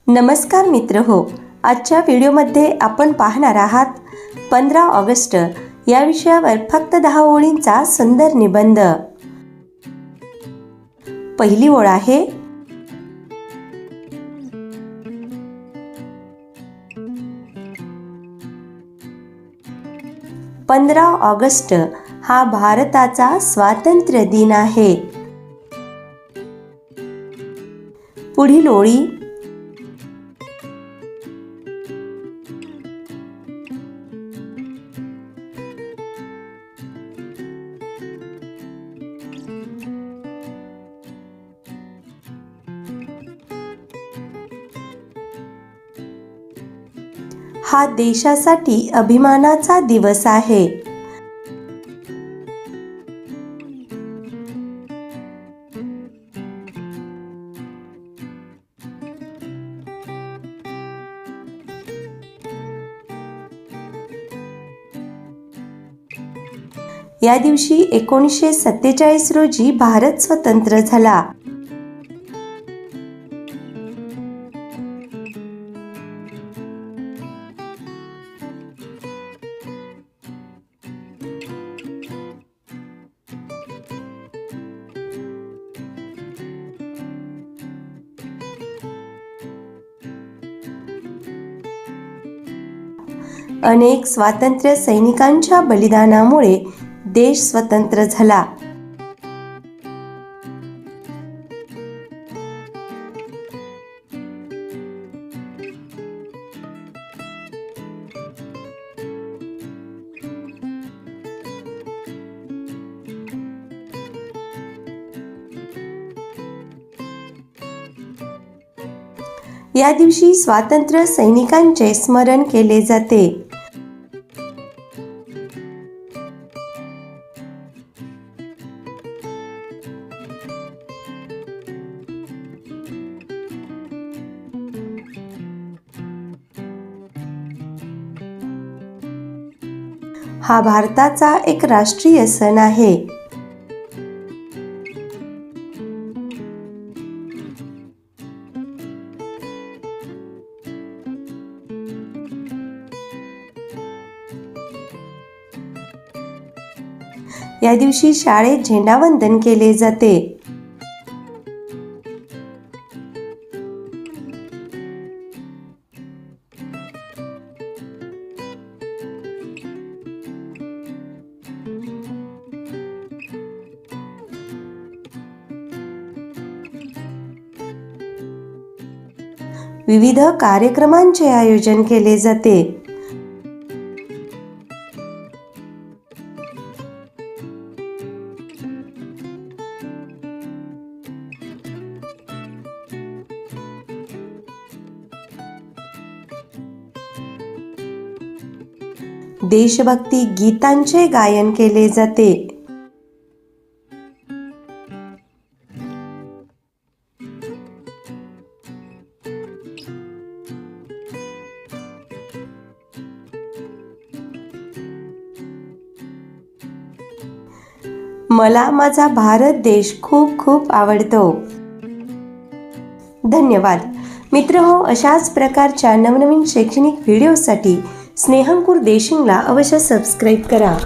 नमस्कार मित्र हो, आजच्या व्हिडिओमध्ये आपण पाहणार आहात 15 ऑगस्ट या विषयावर फक्त 10 ओळींचा सुंदर निबंध। पहिली ओळ आहे, 15 ऑगस्ट हा भारताचा स्वातंत्र्य दिन आहे। पुढील ओळी, हा देशासाठी अभिमानाचा दिवस आहे। या दिवशी 1947 रोजी भारत स्वतंत्र झाला। अनेक स्वातंत्र्य सैनिकांच्या बलिदानामुळे देश स्वतंत्र झाला। या दिवशी स्वातंत्र्य सैनिकांचे स्मरण केले जाते। हा भारताचा एक राष्ट्रीय सण आहे। या दिवशी शाळेत झेंडावंदन केले जाते। विविध कार्यक्रमांचे आयोजन केले जाते। देशभक्ती गीतांचे गायन केले जाते। मला माझा भारत देश खूप खूप आवडतो। धन्यवाद मित्र हो, अशाच प्रकारच्या नवनवीन शैक्षणिक व्हिडिओसाठी स्नेहंकुर देशिंगला अवश्य सबस्क्राईब करा।